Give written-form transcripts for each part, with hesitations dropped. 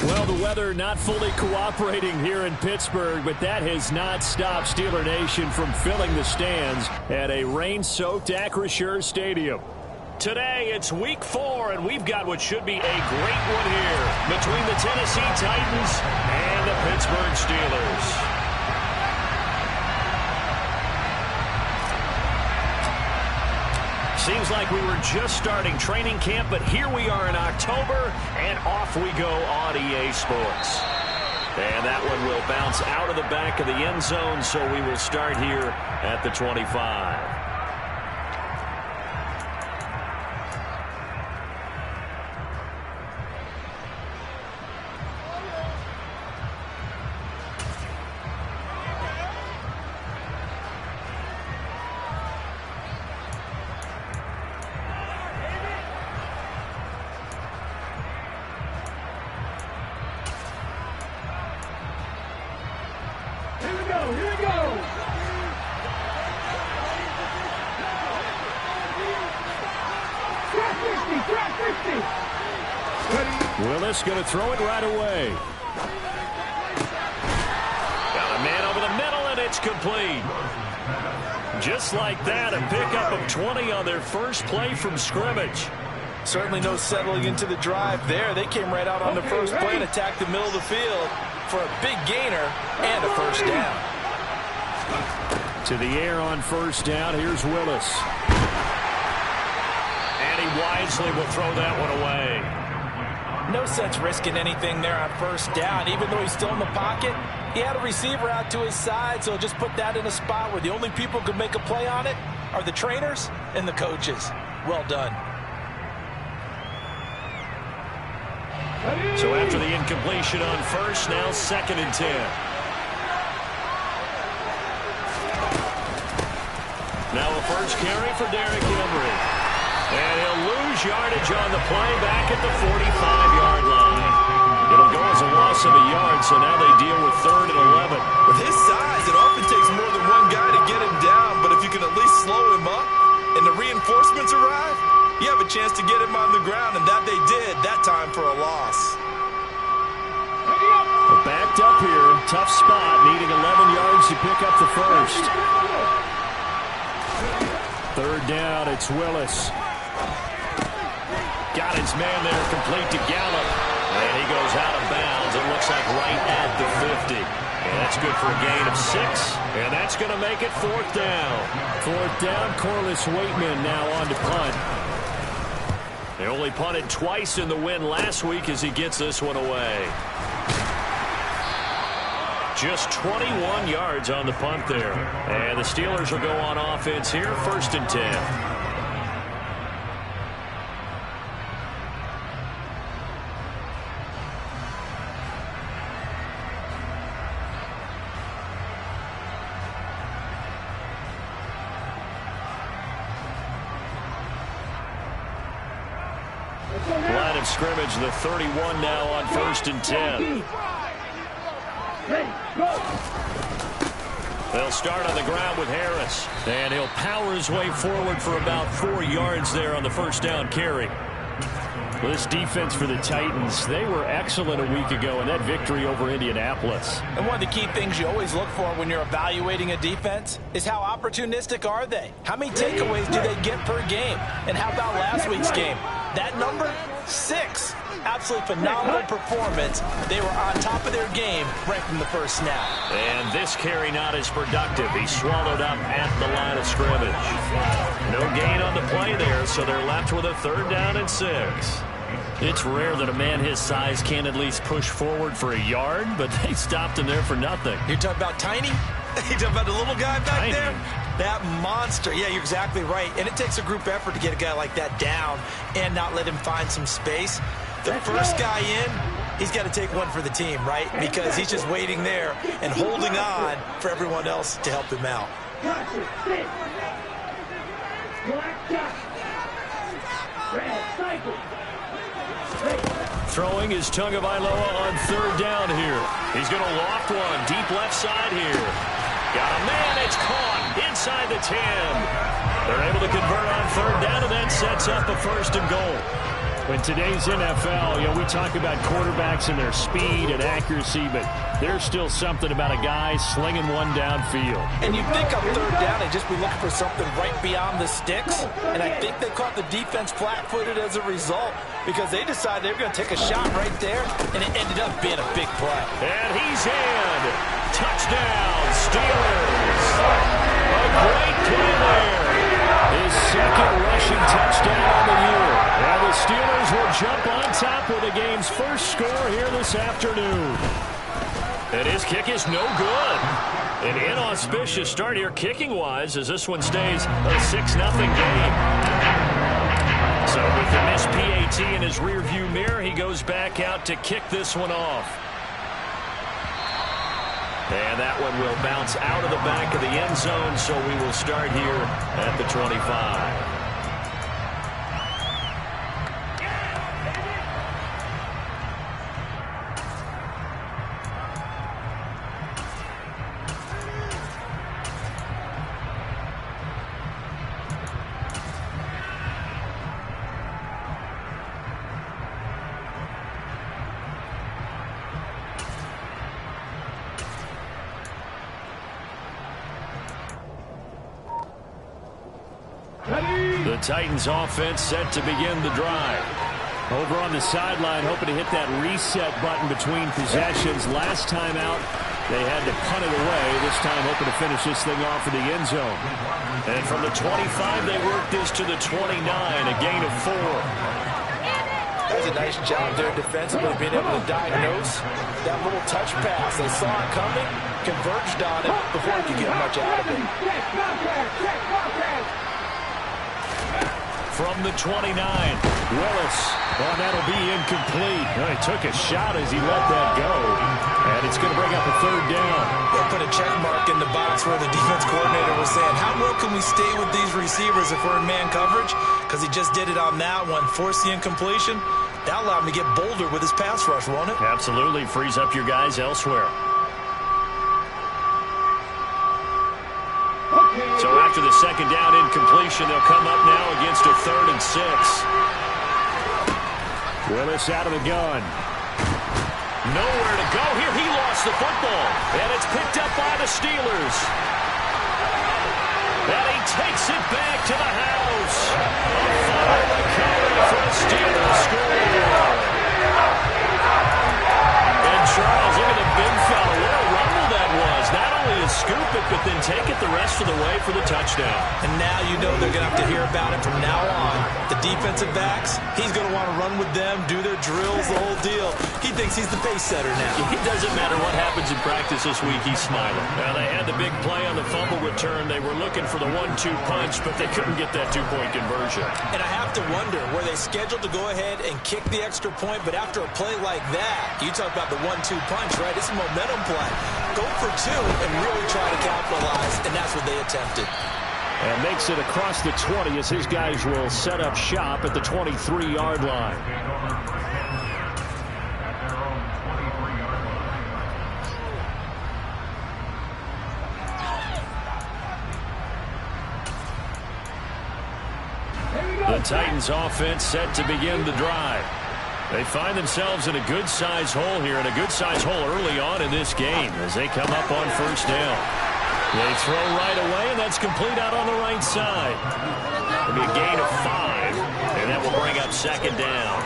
Well, the weather not fully cooperating here in Pittsburgh, but that has not stopped Steeler Nation from filling the stands at a rain-soaked Acrisure Stadium. Today, it's Week 4, and we've got what should be a great one here between the Tennessee Titans and the Pittsburgh Steelers. Seems like we were just starting training camp, but here we are in October, and off we go on EA Sports. And that one will bounce out of the back of the end zone, so we will start here at the 25. Willis going to throw it right away. Got a man over the middle, and it's complete. Just like that, a pickup of 20 on their first play from scrimmage. Certainly no settling into the drive there. They came right out on the first play and attacked the middle of the field for a big gainer and a first down. To the air on first down. Here's Willis. And he wisely will throw that one away. No sense risking anything there on first down. Even though he's still in the pocket, he had a receiver out to his side, so just put that in a spot where the only people who can make a play on it are the trainers and the coaches. Well done. So after the incompletion on first, now 2nd and 10. Now a first carry for Derrick Henry. And he'll lose yardage on the play back at the 45-yard line. It'll go as a loss of a yard, so now they deal with 3rd and 11. With his size, it often takes more than one guy to get him down, but if you can at least slow him up and the reinforcements arrive, you have a chance to get him on the ground, and that they did, that time for a loss. We're backed up here. Tough spot, needing 11 yards to pick up the first. 3rd down, it's Willis. Got his man there, complete to Gallup. And he goes out of bounds. It looks like right at the 50. And that's good for a gain of 6. And that's going to make it 4th down. 4th down, Corliss Waitman now on to punt. They only punted twice in the win last week as he gets this one away. Just 21 yards on the punt there. And the Steelers will go on offense here, 1st and 10. Line of scrimmage, the 31 now on 1st and 10. They'll start on the ground with Harris. And he'll power his way forward for about 4 yards there on the first down carry. This defense for the Titans, they were excellent a week ago in that victory over Indianapolis. And one of the key things you always look for when you're evaluating a defense is how opportunistic are they? How many takeaways do they get per game? And how about last week's game? That number, 6. Absolutely phenomenal performance. They were on top of their game right from the first snap. And this carry not as productive. He swallowed up at the line of scrimmage. No gain on the play there, so they're left with a 3rd down and 6. It's rare that a man his size can at least push forward for a yard, but they stopped him there for nothing. You're talking about Tiny? You talking about the little guy back Tiny. there? That monster. Yeah, you're exactly right. And it takes a group effort to get a guy like that down and not let him find some space. The first guy in, he's got to take one for the team, right? Because he's just waiting there and holding on for everyone else to help him out. Throwing is Tagovailoa on 3rd down here. He's going to loft one deep left side here. Got a man, it's caught inside the 10. They're able to convert on 3rd down, and that sets up a 1st and goal. In today's NFL, we talk about quarterbacks and their speed and accuracy, but there's still something about a guy slinging one downfield. And you think on third down, they'd just be looking for something right beyond the sticks. And I think they caught the defense flat-footed as a result because they decided they were going to take a shot right there, and it ended up being a big play. And he's in. Touchdown, Steelers. A great play there. His second rushing touchdown of the year. And the Steelers will jump on top with the game's first score here this afternoon. And his kick is no good. An inauspicious start here kicking-wise as this one stays a 6-0 game. So with the missed PAT in his rearview mirror, he goes back out to kick this one off. And that one will bounce out of the back of the end zone, so we will start here at the 25. The Titans offense set to begin the drive. Over on the sideline, hoping to hit that reset button between possessions. Last time out, they had to punt it away. This time hoping to finish this thing off in the end zone. And from the 25, they work this to the 29, a gain of 4. That was a nice job there defensively, being able to diagnose that little touch pass. They saw it coming, converged on it before he could get much out of it. From the 29, Willis. Well, that'll be incomplete. Well, he took a shot as he let that go. And it's going to bring up a third down. They'll put a check mark in the box where the defense coordinator was saying, how well can we stay with these receivers if we're in man coverage? Because he just did it on that one. Force the incompletion. That allowed him to get bolder with his pass rush, won't it? Absolutely. Frees up your guys elsewhere. So after the second down incompletion, they'll come up now against a 3rd and 6. Willis out of the gun. Nowhere to go here. He lost the football. And it's picked up by the Steelers. And he takes it back to the house. A fumble recovery for a Steelers score. And Charles, look at the big fella. What a rumble that was. Not only to scoop it, but then take it the rest of the way for the touchdown. And now you know they're going to have to hear about it from now on. The defensive backs, he's going to want to run with them, do their drills, the whole deal. He thinks he's the pace setter now. It doesn't matter what happens in practice this week, he's smiling. Now, they had the big play on the fumble return. They were looking for the 1-2 punch, but they couldn't get that two-point conversion. And I have to wonder, were they scheduled to go ahead and kick the extra point, but after a play like that, you talk about the 1-2 punch, right? It's a momentum play. Go for 2 and really try to capitalize, and that's what they attempted. And makes it across the 20 as his guys will set up shop at the 23-yard line. The Titans offense set to begin the drive. They find themselves in a good-sized hole here, and a good-sized hole early on in this game as they come up on first down. They throw right away, and that's complete out on the right side. It'll be a gain of 5, and that will bring up second down.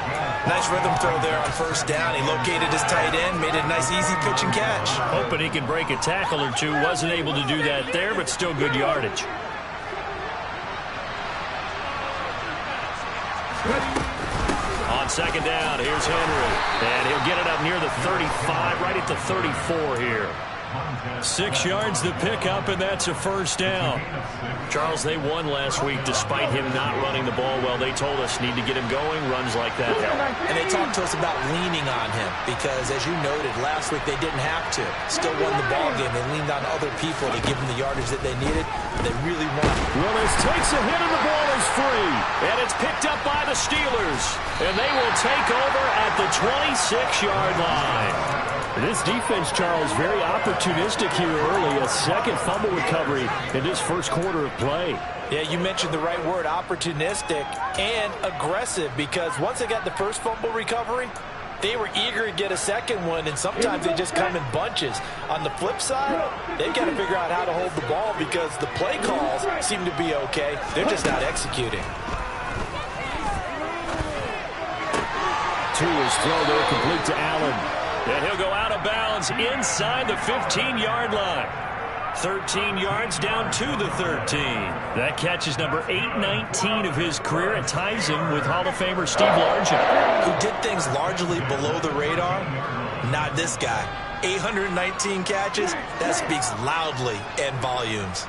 Nice rhythm throw there on first down. He located his tight end, made it a nice easy pitch and catch. Hoping he can break a tackle or two. Wasn't able to do that there, but still good yardage. On second down, here's Henry. And he'll get it up near the 35, right at the 34 here. 6 yards the pickup, and that's a first down. Charles, they won last week despite him not running the ball well. They told us need to get him going. Runs like that help. And they talked to us about leaning on him because, as you noted, last week they didn't have to. Still won the ball game. They leaned on other people to give them the yardage that they needed. They really won. Willis takes a hit, and the ball is free. And it's picked up by the Steelers. And they will take over at the 26-yard line. This defense, Charles, very opportune opportunistic here early. A second fumble recovery in this first quarter of play. Yeah, you mentioned the right word, opportunistic and aggressive, because once they got the first fumble recovery, they were eager to get a second one, and sometimes they just come in bunches. On the flip side, they've got to figure out how to hold the ball because the play calls seem to be okay. They're just not executing. Two is thrown there, complete to Allen. And he'll go out of bounds inside the 15-yard line. 13 yards down to the 13. That catch is number 819 of his career. It ties him with Hall of Famer Steve Largent, who did things largely below the radar. Not this guy. 819 catches, that speaks loudly in volumes.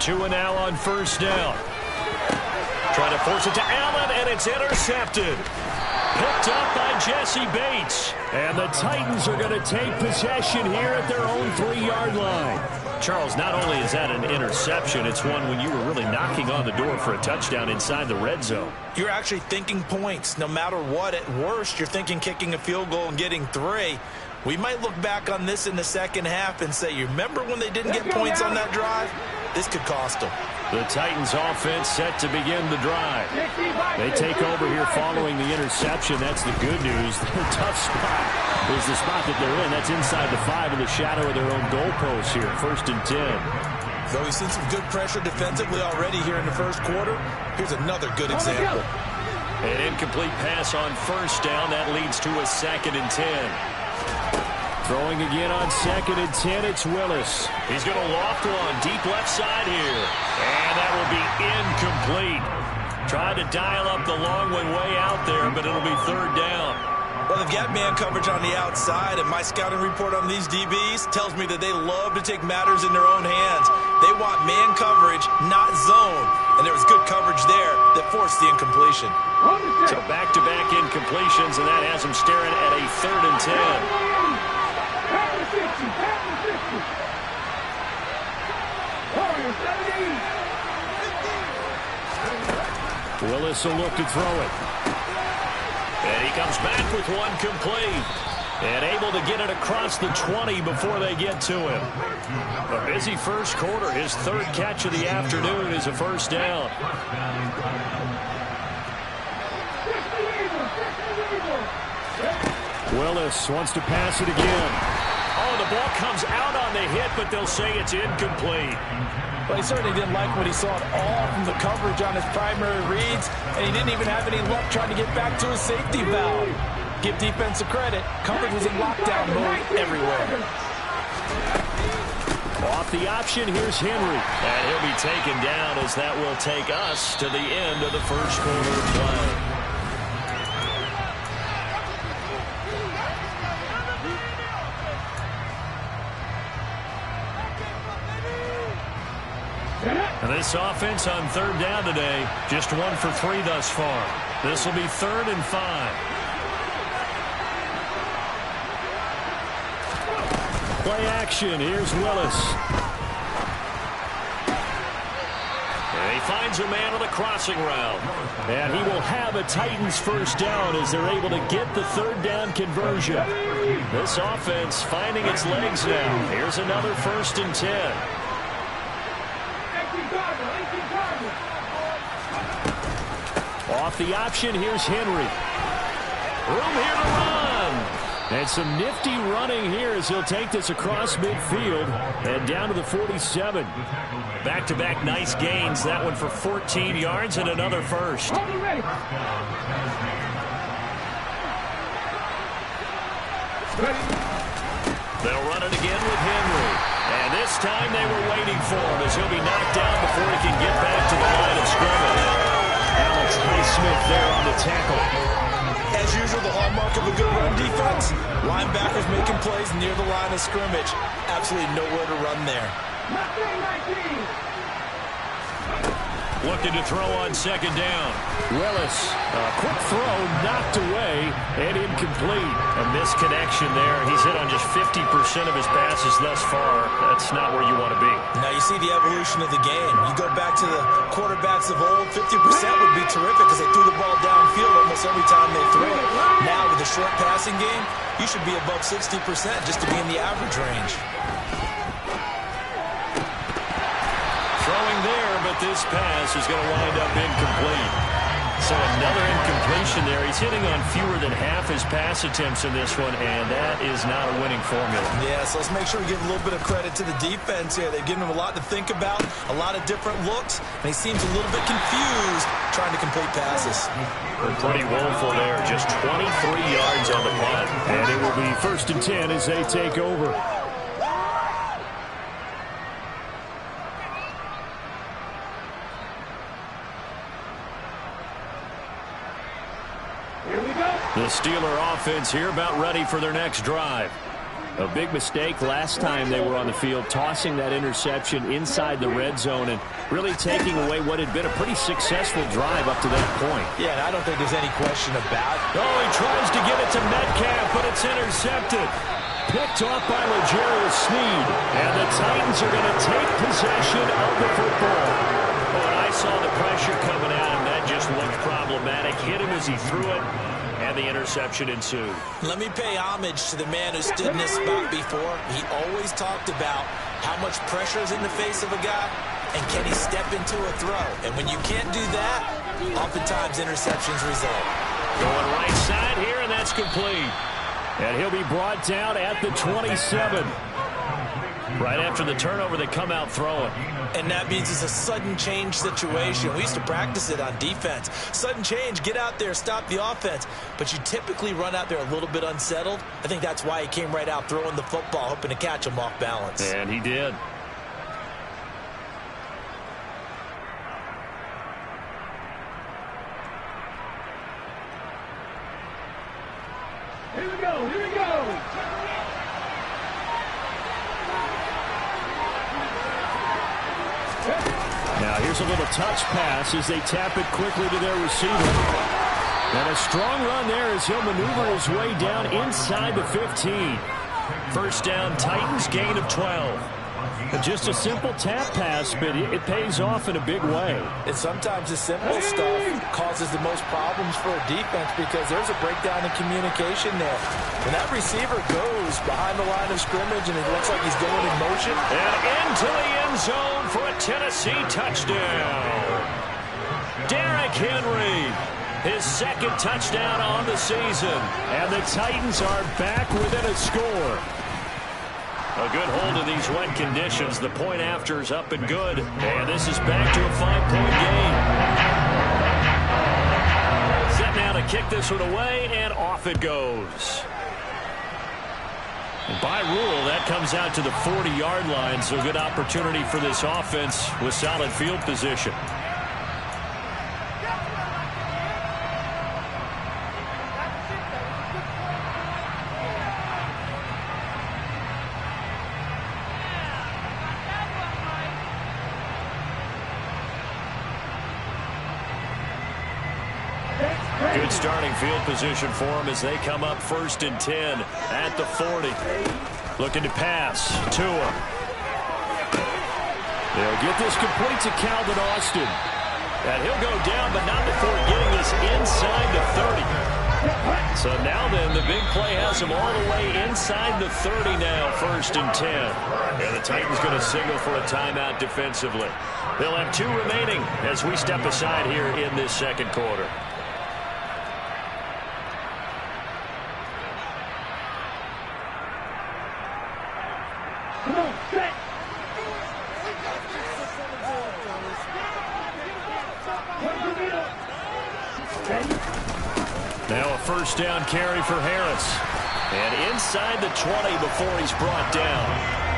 2 now on first down. Trying to force it to Allen, and it's intercepted. Picked up by Jesse Bates. And the Titans are going to take possession here at their own 3-yard line. Charles, not only is that an interception, it's one when you were really knocking on the door for a touchdown inside the red zone. You're actually thinking points. No matter what, at worst, you're thinking kicking a field goal and getting 3. We might look back on this in the second half and say, you remember when they didn't get points on that drive? This could cost them. The Titans offense set to begin the drive. They take over here following the interception. That's the good news. Their tough spot is the spot that they're in. That's inside the 5 in the shadow of their own goalpost here. 1st and 10. Though we've seen some good pressure defensively already here in the first quarter, here's another good example. An incomplete pass on first down. That leads to a 2nd and 10. Throwing again on 2nd and 10, it's Willis. He's going to loft one deep left side here. And that will be incomplete. Tried to dial up the long one way out there, but it'll be 3rd down. Well, they've got man coverage on the outside, and my scouting report on these DBs tells me that they love to take matters in their own hands. They want man coverage, not zone. And there was good coverage there that forced the incompletion. So back-to-back incompletions, and that has them staring at a 3rd and 10. Willis will look to throw it. And he comes back with one complete. And able to get it across the 20 before they get to him. A busy first quarter. His 3rd catch of the afternoon is a first down. Willis wants to pass it again. Oh, the ball comes out on the hit, but they'll say it's incomplete. Well, he certainly didn't like what he saw at all from the coverage on his primary reads, and he didn't even have any luck trying to get back to his safety valve. Give defense a credit. Coverage was in lockdown mode everywhere. Off the option, here's Henry. And he'll be taken down as that will take us to the end of the first quarter of play. And this offense on 3rd down today, just 1 for 3 thus far. This will be 3rd and 5. Play action. Here's Willis. And he finds a man on the crossing route. And he will have a Titans first down as they're able to get the 3rd down conversion. This offense finding its legs now. Here's another 1st and 10. Off the option, here's Henry. Room here to run. And some nifty running here as he'll take this across midfield and down to the 47. Back-to-back nice gains. That one for 14 yards and another first. They'll run it again with Henry. And this time they were waiting for him as he'll be knocked down before he can get back to the line of scrimmage. Alex Highsmith there on the tackle. As usual, the hallmark of a good run defense, linebackers making plays near the line of scrimmage. Absolutely nowhere to run there. Looking to throw on 2nd down. Willis, a quick throw, knocked away, and incomplete. A misconnection there. He's hit on just 50% of his passes thus far. That's not where you want to be. Now you see the evolution of the game. You go back to the quarterbacks of old, 50% would be terrific because they threw the ball downfield almost every time they threw it. Now with the short passing game, you should be above 60% just to be in the average range. Throwing there, but this pass is going to wind up incomplete. So another incompletion there. He's hitting on fewer than half his pass attempts in this one, and that is not a winning formula. Yeah, so let's make sure we give a little bit of credit to the defense here. They've given him a lot to think about, a lot of different looks, and he seems a little bit confused trying to complete passes. They're pretty woeful there. Just 23 yards on the punt. And it will be 1st and 10 as they take over. The Steeler offense here about ready for their next drive. A big mistake last time they were on the field, tossing that interception inside the red zone and really taking away what had been a pretty successful drive up to that point. Yeah, and I don't think there's any question about it. Oh, he tries to give it to Metcalf, but it's intercepted. Picked off by L'Jarius Sneed. And the Titans are going to take possession of the football. When I saw the pressure coming at him, that just looked problematic. Hit him as he threw it. And the interception ensued. Let me pay homage to the man who stood in this spot before. He always talked about how much pressure is in the face of a guy and can he step into a throw. And when you can't do that, oftentimes interceptions result. Going right side here, and that's complete. And he'll be brought down at the 27. Right after the turnover, they come out throwing. And that means it's a sudden change situation. We used to practice it on defense. Sudden change, get out there, stop the offense. But you typically run out there a little bit unsettled. I think that's why he came right out throwing the football, hoping to catch him off balance. And he did. Here we go, here we go. Now here's a little touch pass as they tap it quickly to their receiver. And a strong run there as he'll maneuver his way down inside the 15. First down, Titans, gain of 12. Just a simple tap pass, but it pays off in a big way. And sometimes the simple stuff causes the most problems for a defense because there's a breakdown in communication there. When that receiver goes behind the line of scrimmage and it looks like he's going in motion. And into the end zone for a Tennessee touchdown. Derrick Henry, his second touchdown on the season. And the Titans are back within a score. A good hold of these wet conditions. The point after is up and good. And this is back to a 5-point game. Set now to kick this one away, and off it goes. And by rule, that comes out to the 40-yard line, so good opportunity for this offense with solid field position. Good starting field position for them as they come up 1st and 10 at the 40. Looking to pass. Tua. They'll get this complete to Calvin Austin. And he'll go down, but not before getting this inside the 30. So now then, the big play has him all the way inside the 30 now, 1st and 10. And the Titans going to signal for a timeout defensively. They'll have 2 remaining as we step aside here in this second quarter. Now a first down carry for Harris. And inside the 20 before he's brought down.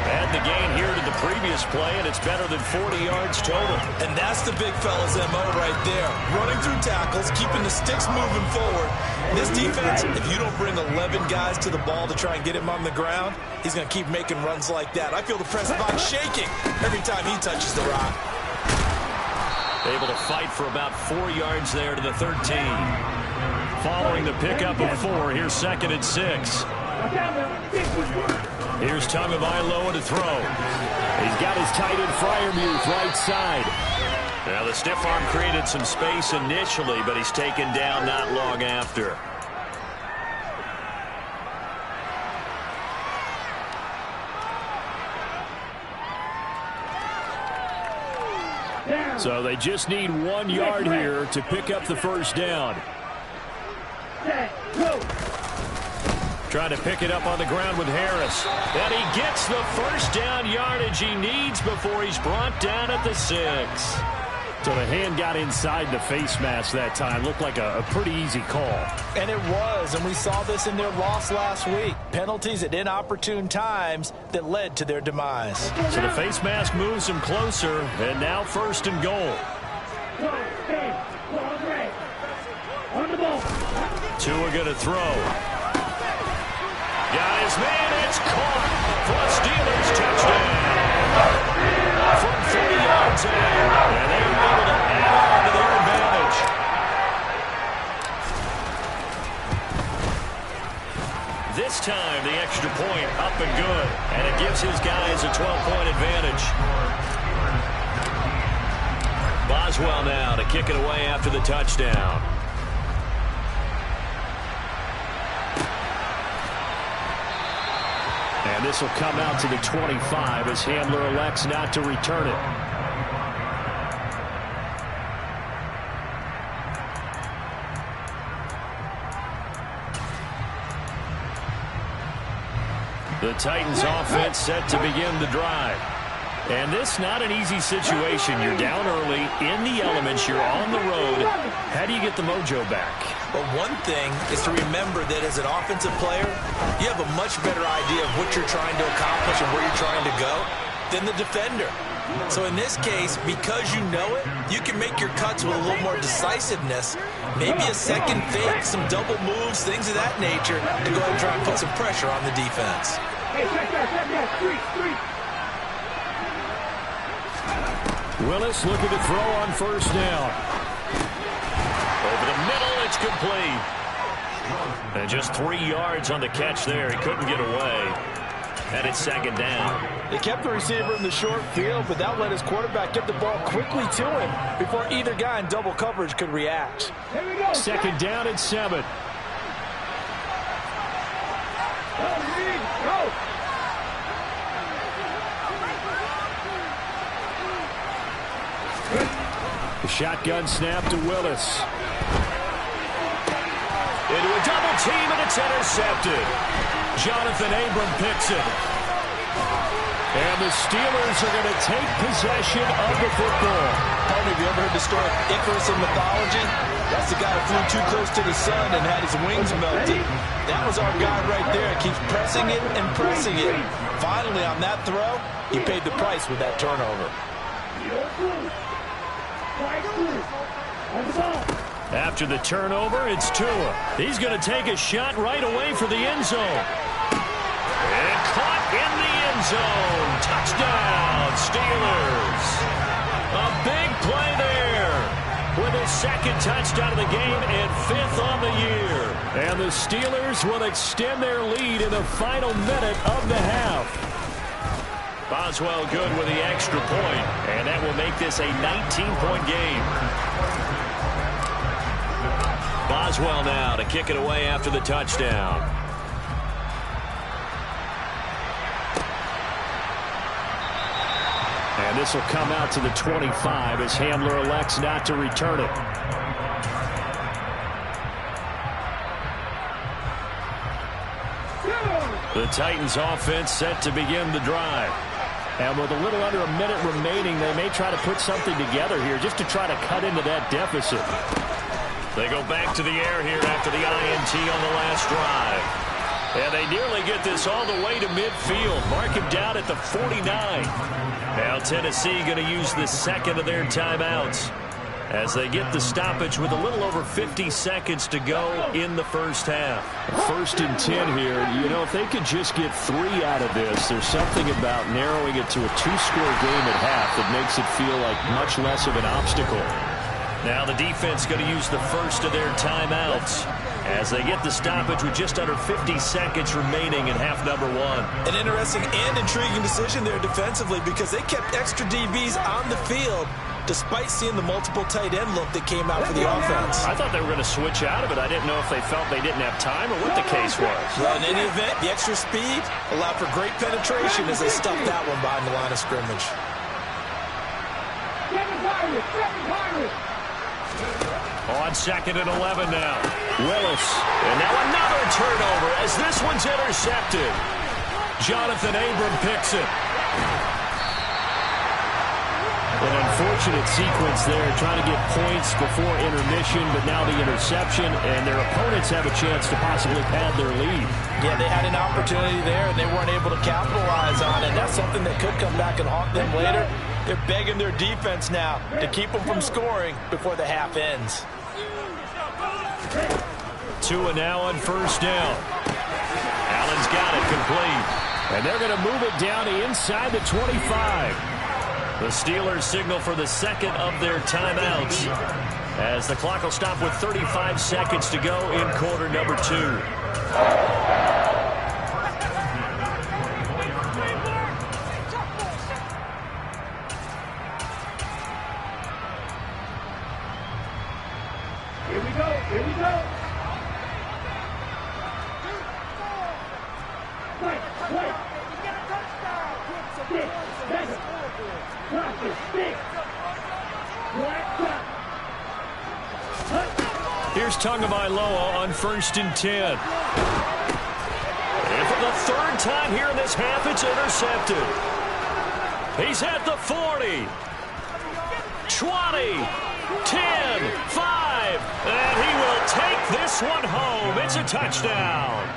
Add the gain here to the previous play, and it's better than 40 yards total. And that's the big fella's MO right there. Running through tackles, keeping the sticks moving forward. This defense, if you don't bring 11 guys to the ball to try and get him on the ground, he's going to keep making runs like that. I feel the press box shaking every time he touches the rock. Able to fight for about 4 yards there to the 13. Following the pickup of 4, here's 2nd and 6. Here's Tagovailoa to throw. He's got his tight end Freiermuth right side. Now the stiff arm created some space initially, but he's taken down not long after. So they just need 1 yard here to pick up the first down. Trying to pick it up on the ground with Harris. And he gets the first down yardage he needs before he's brought down at the 6. So the hand got inside the face mask that time. Looked like a pretty easy call. And it was, and we saw this in their loss last week. Penalties at inopportune times that led to their demise. So the face mask moves him closer, and now 1st and goal. Tua going to throw. Got his man, it's caught for a Steelers touchdown. From 40 yards in, and they were able to add on to their advantage. This time, the extra point up and good, and it gives his guys a 12-point advantage. Boswell now to kick it away after the touchdown. And this will come out to the 25 as Hamler elects not to return it. The Titans offense set to begin the drive. And this not an easy situation. You're down early, in the elements, you're on the road. How do you get the mojo back? Well, one thing is to remember that as an offensive player, you have a much better idea of what you're trying to accomplish and where you're trying to go than the defender. So in this case, because you know it, you can make your cuts with a little more decisiveness, maybe a second fake, some double moves, things of that nature, to go ahead and try and put some pressure on the defense. Willis looking to throw on 1st down. Over the middle, it's complete. And just 3 yards on the catch there. He couldn't get away. And it's 2nd down. They kept the receiver in the short field, but that let his quarterback get the ball quickly to him before either guy in double coverage could react. 2nd down and 7. The shotgun snap to Willis. Into a double team, and it's intercepted. Jonathan Abram picks it. And the Steelers are going to take possession of the football. Have you ever heard the story of Icarus in mythology? That's the guy who flew too close to the sun and had his wings melted. That was our guy right there. Keeps pressing it and pressing it. Finally, on that throw, he paid the price with that turnover. After the turnover, it's Tua. He's going to take a shot right away for the end zone. And caught in the end zone. Touchdown, Steelers. A big play there with his 2nd touchdown of the game and 5th on the year. And the Steelers will extend their lead in the final minute of the half. Boswell good with the extra point, and that will make this a 19-point game. Boswell now to kick it away after the touchdown. And this will come out to the 25 as Hamler elects not to return it. The Titans offense set to begin the drive. And with a little under a minute remaining, they may try to put something together here just to try to cut into that deficit. They go back to the air here after the INT on the last drive. And they nearly get this all the way to midfield. Mark him down at the 49. Now Tennessee going to use the 2nd of their timeouts as they get the stoppage with a little over 50 seconds to go in the first half. 1st and 10 here. You know, if they could just get 3 out of this, there's something about narrowing it to a 2-score game at half that makes it feel like much less of an obstacle. Now the defense going to use the 1st of their timeouts as they get the stoppage with just under 50 seconds remaining in half number 1. An interesting and intriguing decision there defensively because they kept extra DBs on the field despite seeing the multiple tight end look that came out for the offense. I thought they were going to switch out of it. I didn't know if they felt they didn't have time or what the case was. Well, in any event, the extra speed allowed for great penetration as they stuffed that one behind the line of scrimmage. On 2nd and 11 now. Willis. And now another turnover as this one's intercepted. Jonathan Abram picks it. An unfortunate sequence there, trying to get points before intermission, but now the interception, and their opponents have a chance to possibly pad their lead. Yeah, they had an opportunity there, and they weren't able to capitalize on it. That's something that could come back and haunt them later. They're begging their defense now to keep them from scoring before the half ends. Tua now on 1st down. Allen's got it complete. And they're going to move it down to inside the 25. The Steelers signal for the 2nd of their timeouts as the clock will stop with 35 seconds to go in quarter number 2. Here we go. Here we go. Wait. Here's Tagovailoa on 1st and 10. And for the 3rd time here in this half, it's intercepted. He's at the 40, 20, 10, 5, and he will take this one home. It's a touchdown.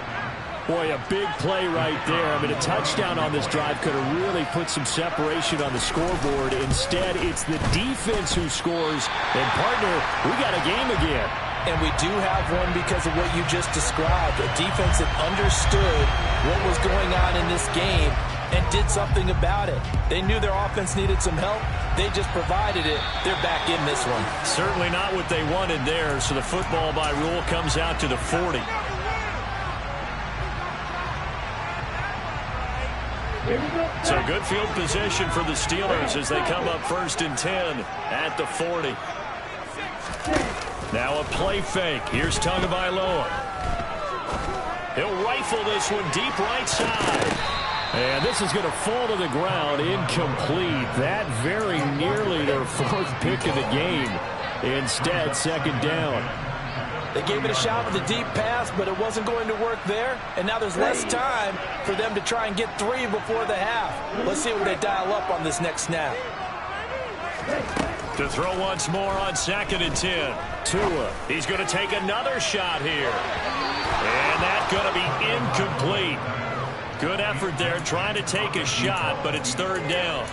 Boy, a big play right there. I mean, a touchdown on this drive could have really put some separation on the scoreboard. Instead, it's the defense who scores. And, partner, we got a game again. And we do have one because of what you just described. A defense that understood what was going on in this game and did something about it. They knew their offense needed some help. They just provided it. They're back in this one. Certainly not what they wanted there, so the football by rule comes out to the 40. So good field position for the Steelers as they come up 1st and 10 at the 40. Now a play fake. Here's Tagovailoa. He'll rifle this one deep right side. And this is going to fall to the ground, incomplete. That very nearly their 4th pick of the game. Instead, 2nd down. They gave it a shot with a deep pass, but it wasn't going to work there. And now there's less time for them to try and get 3 before the half. Let's see what they dial up on this next snap. To throw once more on 2nd and 10. Tua. He's going to take another shot here. And that's going to be incomplete. Good effort there trying to take a shot, but it's 3rd down.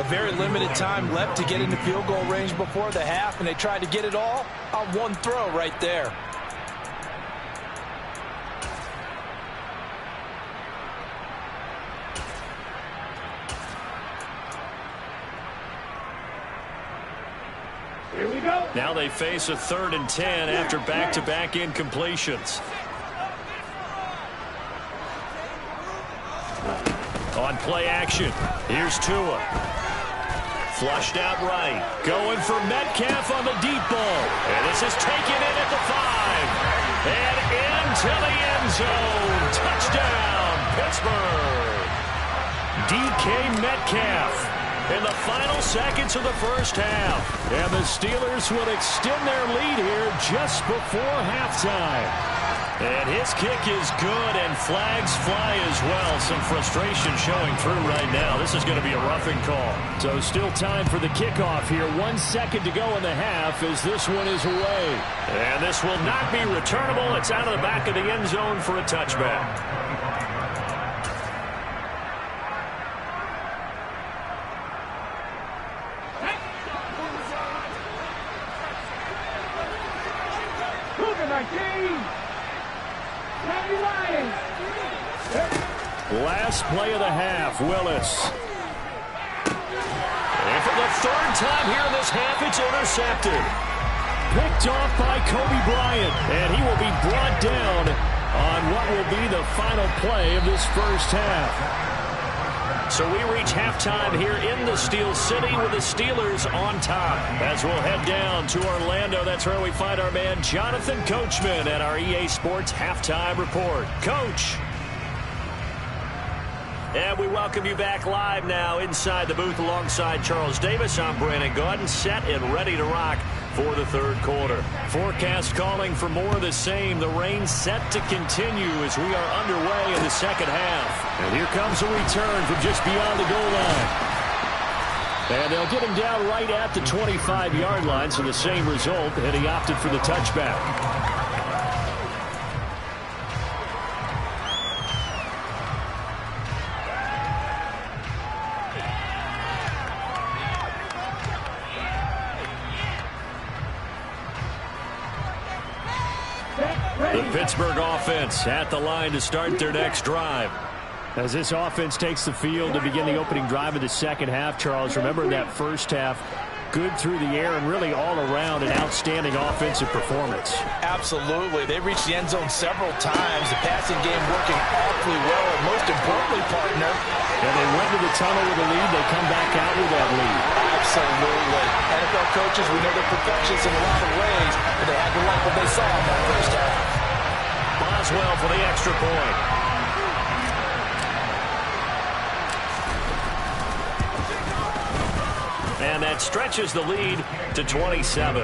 A very limited time left to get into field goal range before the half, and they tried to get it all on one throw right there. Here we go. Now they face a 3rd and 10 after back-to-back incompletions. On play action, here's Tua. Flushed out right. Going for Metcalf on the deep ball. And this is taken in at the 5. And into the end zone. Touchdown, Pittsburgh. DK Metcalf in the final seconds of the 1st half. And the Steelers will extend their lead here just before halftime. And his kick is good, and flags fly as well. Some frustration showing through right now. This is going to be a roughing call. So still time for the kickoff here. 1 second to go in the half as this one is away. And this will not be returnable. It's out of the back of the end zone for a touchback. Last play of the half, Willis. And for the 3rd time here in this half, it's intercepted. Picked off by Kobe Bryant, and he will be brought down on what will be the final play of this 1st half. So we reach halftime here in the Steel City with the Steelers on top. As we'll head down to Orlando, that's where we find our man Jonathan Coachman at our EA Sports Halftime Report. Coach. And we welcome you back live now inside the booth alongside Charles Davis. I'm Brandon Gaudin, set and ready to rock for the third quarter. Forecast calling for more of the same. The rain set to continue as we are underway in the second half. And here comes a return from just beyond the goal line. And they'll get him down right at the 25-yard line, so the same result, and he opted for the touchback. The Pittsburgh offense at the line to start their next drive. As this offense takes the field to begin the opening drive of the second half, Charles, remember that first half, good through the air and really all around an outstanding offensive performance. Absolutely. They reached the end zone several times. The passing game working awfully well, and most importantly, partner. And they went to the tunnel with a lead. They come back out with that lead. Absolutely. NFL coaches, we know they're perfectionists in a lot of ways, but they had to like what they saw in that first half. Boswell for the extra point. And that stretches the lead to 27.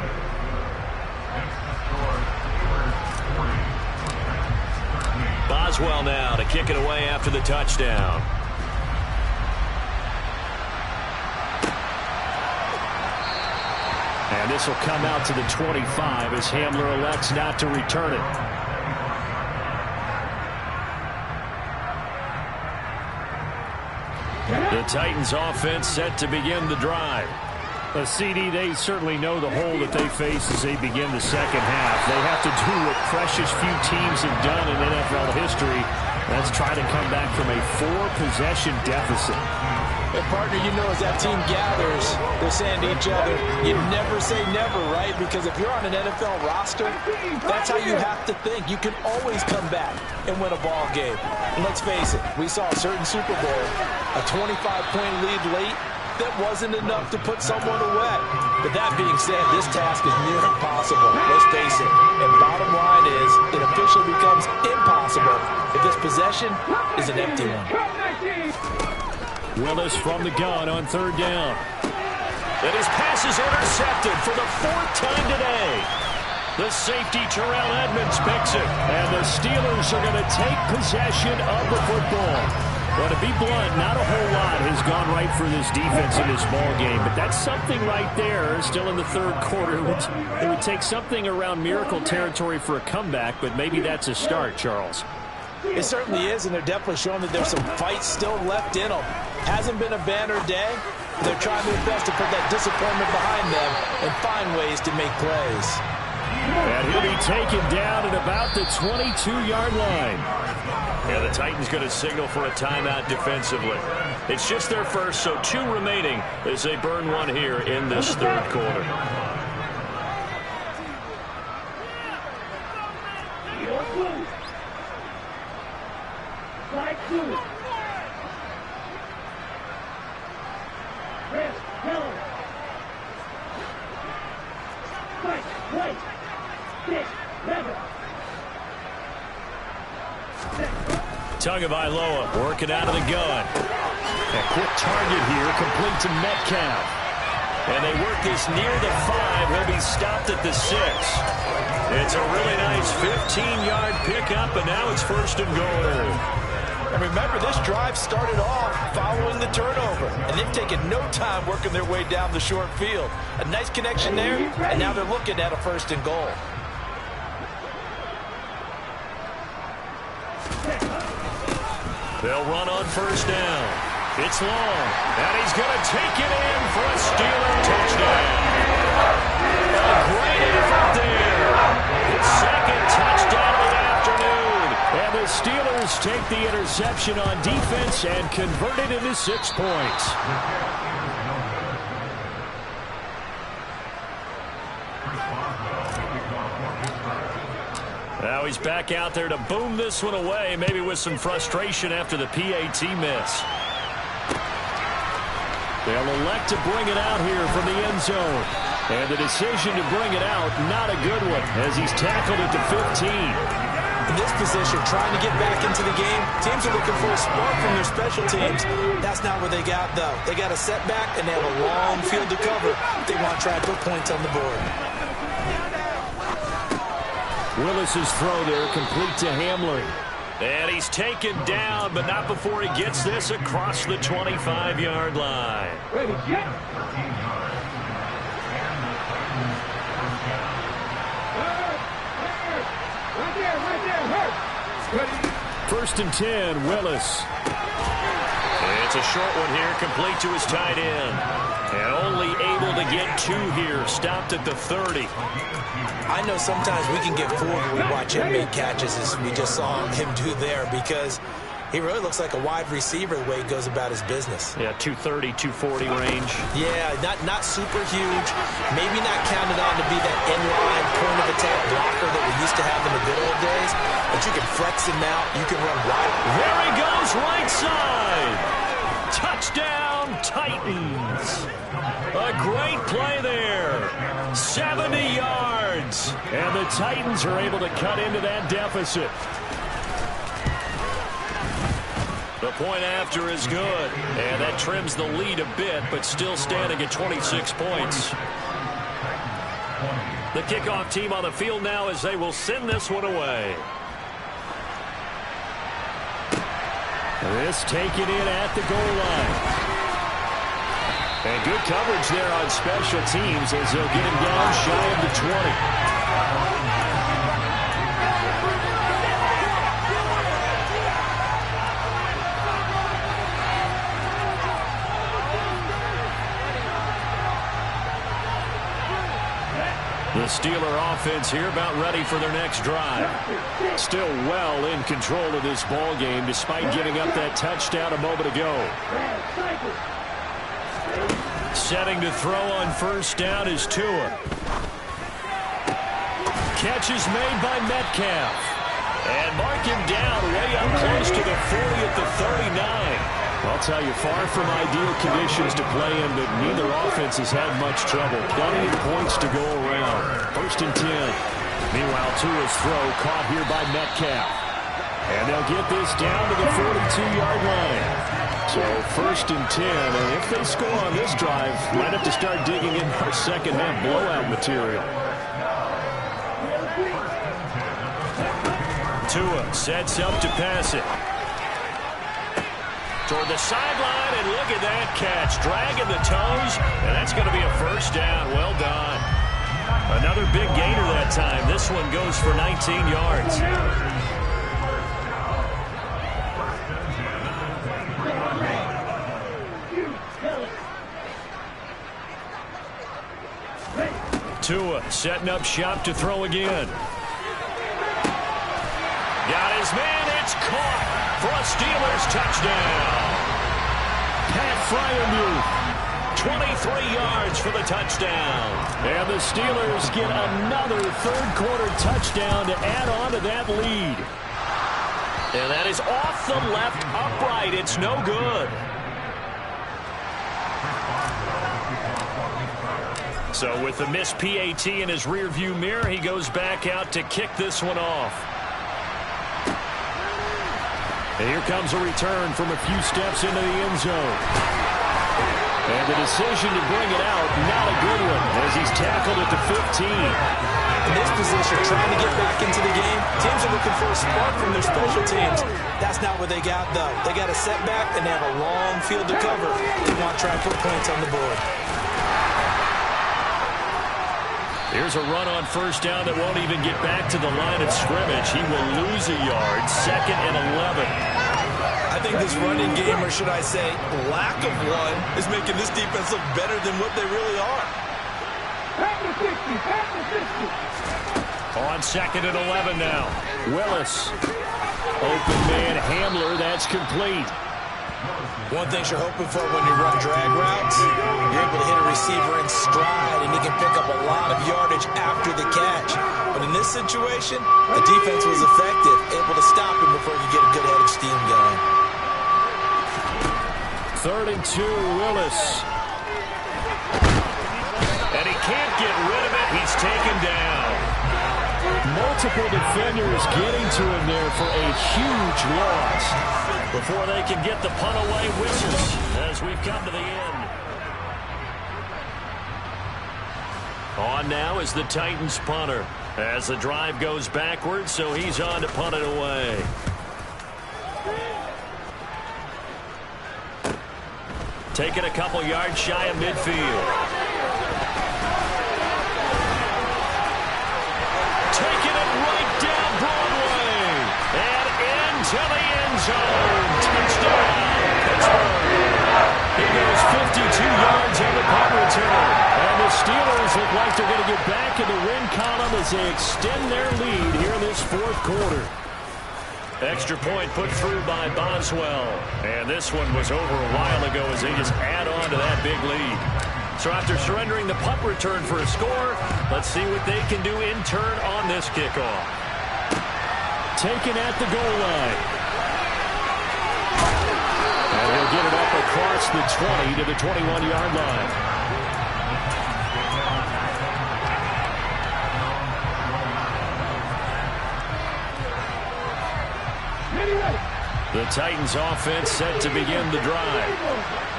Boswell now to kick it away after the touchdown. And this will come out to the 25 as Hamler elects not to return it. The Titans offense set to begin the drive. CD, they certainly know the hole that they face as they begin the second half. They have to do what precious few teams have done in NFL history. That's try to come back from a 4-possession deficit. And partner, you know, as that team gathers, they're saying to each other, you never say never, right? Because if you're on an NFL roster, that's how you have to think. You can always come back and win a ball game. And let's face it, we saw a certain Super Bowl, a 25-point lead late, that wasn't enough to put someone away. But that being said, this task is near impossible. Let's face it. And bottom line is, it officially becomes impossible if this possession is an empty one. Willis from the gun on third down. And his pass is intercepted for the 4th time today. The safety, Terrell Edmonds, picks it. And the Steelers are going to take possession of the football. Well, to be blunt, not a whole lot has gone right for this defense in this ball game, but that's something right there. Still in the third quarter, it would take something around miracle territory for a comeback, but maybe that's a start, Charles. It certainly is, and they're definitely showing that there's some fight still left in them. Hasn't been a banner day. They're trying their best to put that disappointment behind them and find ways to make plays. And he'll be taken down at about the 22-yard line. Yeah, the Titans going to signal for a timeout defensively. It's just their first, so 2 remaining as they burn one here in this third quarter. Slide 2. Rest, yellow. Fight, white. 6, 11. Tagovailoa working out of the gun. A quick target here, complete to Metcalf. And they work this near the 5. He'll be stopped at the 6. It's a really nice 15-yard pickup, and now it's 1st and goal. And remember, this drive started off following the turnover, and they've taken no time working their way down the short field. A nice connection there, and now they're looking at a 1st and goal. They'll run on 1st down. It's long, and he's going to take it in for a Steeler touchdown. A great effort there. His 2nd touchdown of the afternoon. And the Steelers take the interception on defense and convert it into 6 points. Now he's back out there to boom this one away, maybe with some frustration after the PAT miss. They'll elect to bring it out here from the end zone. And the decision to bring it out, not a good one, as he's tackled at the 15. And this position, trying to get back into the game, teams are looking for a spark from their special teams. That's not what they got, though. They got a setback, and they have a long field to cover. They want to try and put points on the board. Willis's throw there, complete to Hamler. And he's taken down, but not before he gets this across the 25-yard line. Ready, jet. First and 10, Willis. It's a short one here, complete to his tight end. And only able to get 2 here, stopped at the 30. I know sometimes we can get fooled when we watch him make catches, as we just saw him do there, because he really looks like a wide receiver the way he goes about his business. Yeah, 230, 240 range. Yeah, not super huge. Maybe not counted on to be that inline point-of-attack blocker that we used to have in the good old days, but you can flex him out. You can run wide. There he goes, right side. Touchdown, Titans. A great play there. 70 yards. And the Titans are able to cut into that deficit. The point after is good. And that trims the lead a bit, but still standing at 26 points. The kickoff team on the field now as they will send this one away. This taken in at the goal line. And good coverage there on special teams as they'll get him down shy of the 20. The Steeler offense here about ready for their next drive. Still well in control of this ball game despite giving up that touchdown a moment ago. Setting to throw on first down is Tua. Catch is made by Metcalf. And mark him down way up close to the 40 at the 39. I'll tell you, far from ideal conditions to play in, but neither offense has had much trouble. Plenty of points to go around. First and 10. Meanwhile, Tua's throw caught here by Metcalf. And they'll get this down to the 42-yard line. So first and 10, and if they score on this drive, might have to start digging in for second-half blowout material. Tua sets up to pass it. Toward the sideline, and look at that catch. Dragging the toes, and that's going to be a first down. Well done. Another big gainer that time. This one goes for 19 yards. Tua setting up shop to throw again. Got his man. It's caught for a Steelers touchdown. Pat Freiermuth, 23 yards for the touchdown. And the Steelers get another third-quarter touchdown to add on to that lead. And that is off the left upright. It's no good. So with the missed PAT in his rearview mirror, he goes back out to kick this one off. And here comes a return from a few steps into the end zone. And the decision to bring it out, not a good one, as he's tackled at the 15. In this position, trying to get back into the game, teams are looking for a spark from their special teams. That's not what they got, though. They got a setback, and they have a long field to cover. They want to try and put points on the board. Here's a run on first down that won't even get back to the line of scrimmage. He will lose a yard. Second and 11. I think this running game, or should I say lack of one, is making this defense look better than what they really are. On second and 11 now. Willis. Open man Hamler. That's complete. One thing you're hoping for when you run drag routes, you're able to hit a receiver in stride, and he can pick up a lot of yardage after the catch. But in this situation, the defense was effective, able to stop him before he could get a good head of steam going. 3rd and 2, Willis. And he can't get rid of it. He's taken down. Multiple defenders getting to him there for a huge loss. Before they can get the punt away whistles as we've come to the end. On now is the Titans punter as the drive goes backwards, so he's on to punt it away. Taking a couple yards shy of midfield. Taking it right down Broadway. And into the end zone. Touchdown, Pittsburgh. He goes 52 yards on the punt return. And the Steelers look like they're going to get back in the win column as they extend their lead here in this fourth quarter. Extra point put through by Boswell. And this one was over a while ago as they just add on to that big lead. So after surrendering the punt return for a score, let's see what they can do in turn on this kickoff. Taken at the goal line. And he'll get it up across the 20 to the 21-yard line. The Titans offense set to begin the drive.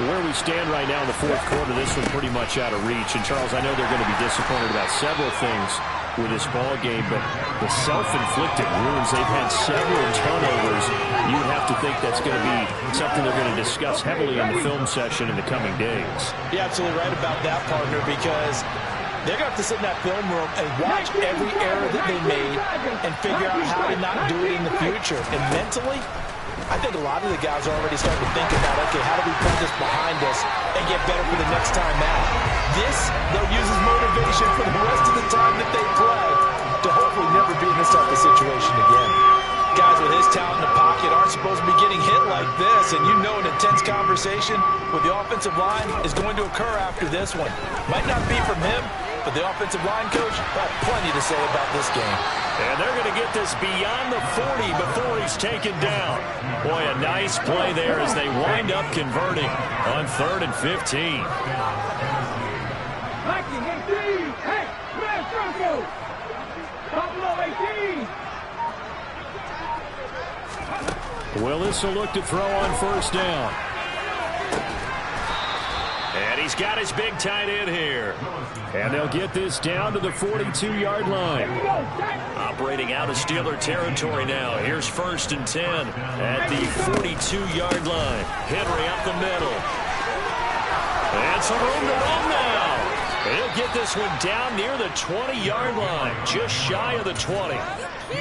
Where we stand right now in the fourth quarter, this one's pretty much out of reach. And, Charles, I know they're going to be disappointed about several things with this ball game, but the self-inflicted wounds, they've had several turnovers. You would have to think that's going to be something they're going to discuss heavily in the film session in the coming days. You're absolutely right about that, partner, because they're going to have to sit in that film room and watch every error that they made and figure out how to not do it in the future. And mentally, I think a lot of the guys are already starting to think about, okay, how do we put this behind us and get better for the next time out? This, they'll use as motivation for the rest of the time that they play to hopefully never be in this type of situation again. Guys with his talent in the pocket aren't supposed to be getting hit like this, and you know an intense conversation with the offensive line is going to occur after this one. Might not be from him, but the offensive line coach will have plenty to say about this game. And they're going to get this beyond the 40 before he's taken down. Boy, a nice play there as they wind up converting on 3rd and 15. Hey, Red Bronco! Buffalo 18! Willis will look to throw on first down. And he's got his big tight end here. And they'll get this down to the 42-yard line. Operating out of Steeler territory now. Here's 1st and 10 at the 42-yard line. Henry up the middle. And some room to run now. He'll get this one down near the 20-yard line. Just shy of the 20.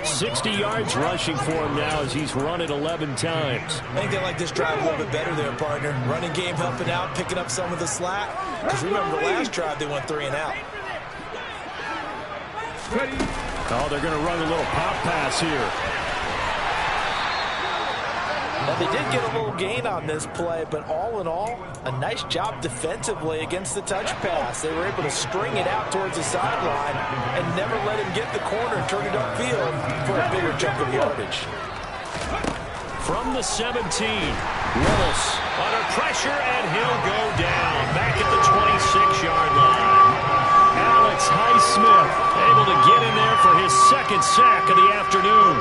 60 yards rushing for him now as he's run it 11 times. I think they like this drive a little bit better there, partner. Running game helping out, picking up some of the slack. Because remember, the last drive they went 3 and out. Oh, they're going to run a little pop pass here. Now, they did get a little gain on this play, but all in all, a nice job defensively against the touch pass. They were able to string it out towards the sideline and never let him get the corner and turn it upfield for a bigger chunk of yardage. From the 17, Willis under pressure, and he'll go down back at the 26-yard line. Alex Highsmith able to get in there for his 2nd sack of the afternoon.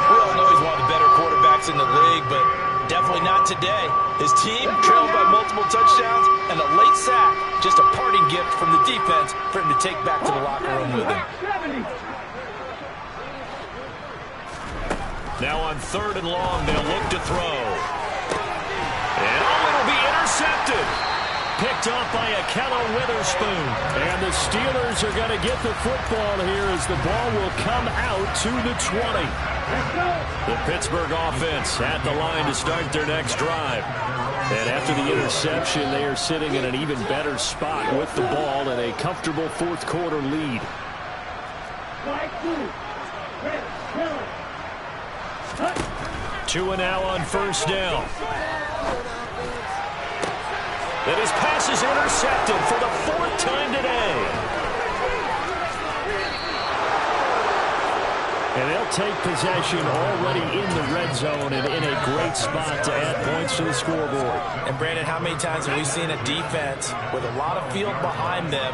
We all know he's one of the better quarterbacks in the league, but definitely not today. His team trailed by multiple touchdowns and a late sack, just a parting gift from the defense for him to take back to the locker room with him. Now on 3rd and long, they'll look to throw. And it'll be intercepted. Picked off by Ahkello Witherspoon. And the Steelers are going to get the football here as the ball will come out to the 20. The Pittsburgh offense at the line to start their next drive. And after the interception, they are sitting in an even better spot with the ball and a comfortable 4th quarter lead. 2 and now on 1st down. And his pass is intercepted for the 4th time today. And they'll take possession already in the red zone and in a great spot to add points to the scoreboard. And, Brandon, how many times have we seen a defense with a lot of field behind them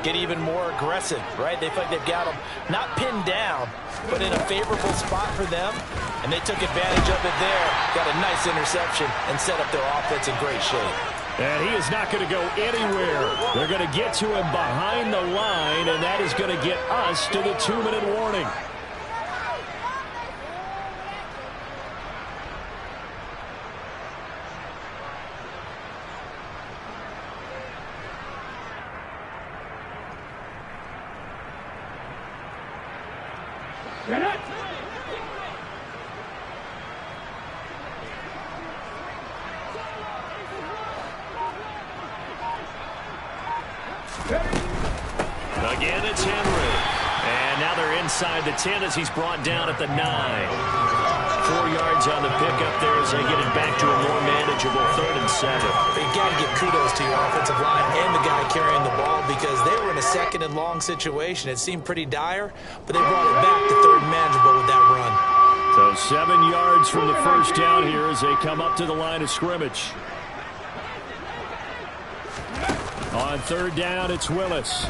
get even more aggressive, right? They feel like they've got them not pinned down, but in a favorable spot for them, and they took advantage of it there. Got a nice interception and set up their offense in great shape. And he is not going to go anywhere. They're going to get to him behind the line, and that is going to get us to the 2-minute warning. Get it! Again, it's Henry. And now they're inside the 10 as he's brought down at the 9. 4 yards on the pickup there as they get it back to a more manageable 3rd and 7. You got to give kudos to your offensive line and the guy carrying the ball because they were in a 2nd and long situation. It seemed pretty dire, but they brought it back to 3rd and manageable with that run. So 7 yards from the first down here as they come up to the line of scrimmage. On 3rd down, it's Willis.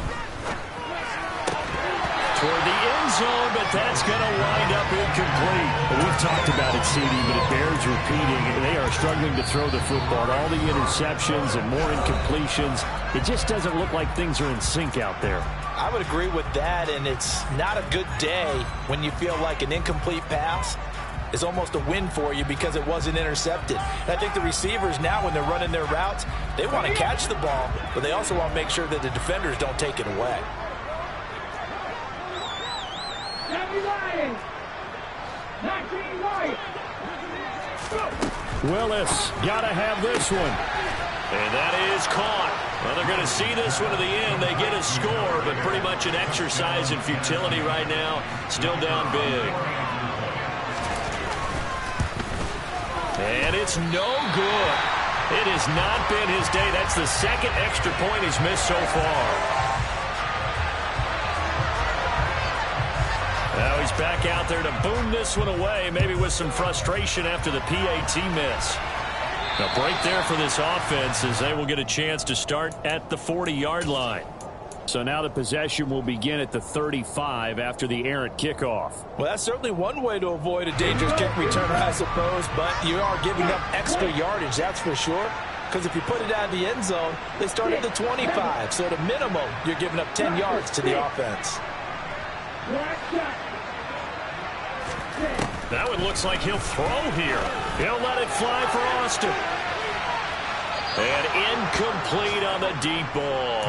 Toward the end zone, but that's going to wind up incomplete. We've talked about it, CD, but it bears repeating. They are struggling to throw the football. All the interceptions and more incompletions. It just doesn't look like things are in sync out there. I would agree with that, and it's not a good day when you feel like an incomplete pass is almost a win for you because it wasn't intercepted. And I think the receivers now, when they're running their routes, they want to catch the ball, but they also want to make sure that the defenders don't take it away. Willis, got to have this one. And that is caught. Well, they're going to see this one to the end. They get a score, but pretty much an exercise in futility right now. Still down big. And it's no good. It has not been his day. That's the 2nd extra point he's missed so far. Now he's back out there to boom this one away, maybe with some frustration after the PAT miss. A break there for this offense as they will get a chance to start at the 40-yard line. So now the possession will begin at the 35 after the errant kickoff. Well, that's certainly one way to avoid a dangerous kick return, I suppose, but you are giving up extra yardage, that's for sure. Because if you put it out of the end zone, they start at the 25. So at a minimum, you're giving up 10 yards to the offense. That one looks like he'll throw here. He'll let it fly for Austin. And incomplete on the deep ball.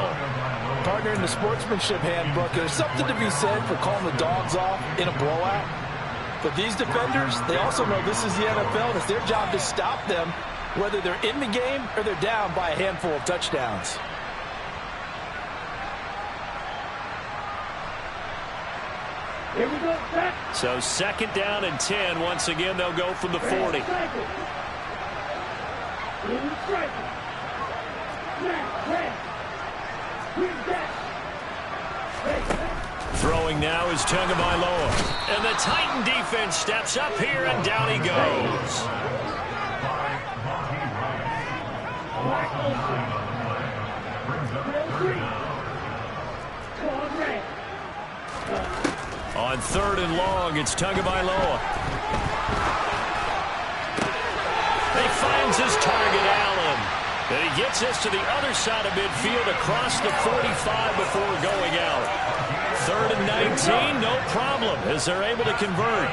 Partner, in the sportsmanship handbook, there's something to be said for calling the dogs off in a blowout. But these defenders, they also know this is the NFL, and it's their job to stop them, whether they're in the game or they're down by a handful of touchdowns. Here we go, set. So 2nd down and 10. Once again, they'll go from the 40. Throwing now is Tagovailoa. And the Titan defense steps up here, and down he goes. On 3rd and long, it's Tagovailoa. He finds his target, Allen. And he gets us to the other side of midfield across the 45 before going out. 3rd and 19, no problem, as they're able to convert.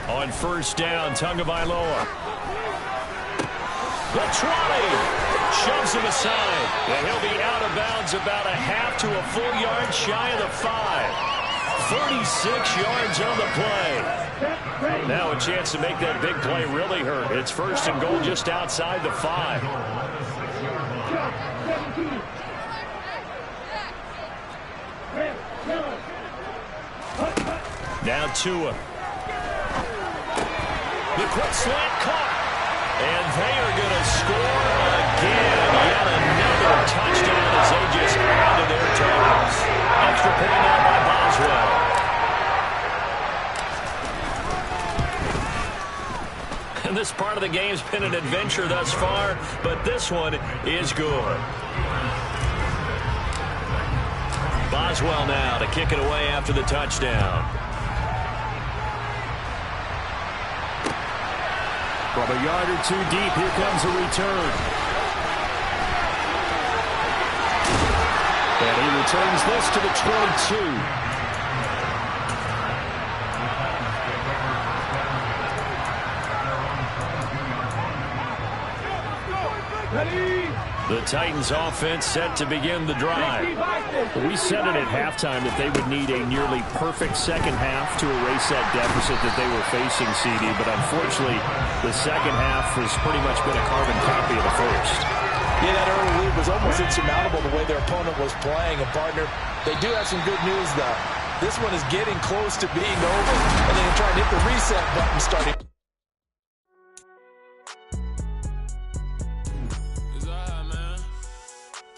On 1st down, Tagovailoa. The 20 shoves him aside, and he'll be out of bounds about a half to a full yard shy of the 5. 36 yards on the play. Now a chance to make that big play really hurt. It's 1st and goal just outside the 5. Now Tua. The quick slant caught. And they are going to score again. Yet another touchdown as they just add to their totals. Extra point out by Boswell. this part of the game's been an adventure thus far, but this one is good. Boswell now to kick it away after the touchdown. From a yard or two deep, here comes a return. And he returns this to the 22. The Titans offense set to begin the drive. We said it at halftime that they would need a nearly perfect second half to erase that deficit that they were facing, CD, but unfortunately the second half has pretty much been a carbon copy of the first. Yeah, that early lead was almost insurmountable the way their opponent was playing. And, partner, they do have some good news, though. This one is getting close to being over, and they can try and hit the reset button starting.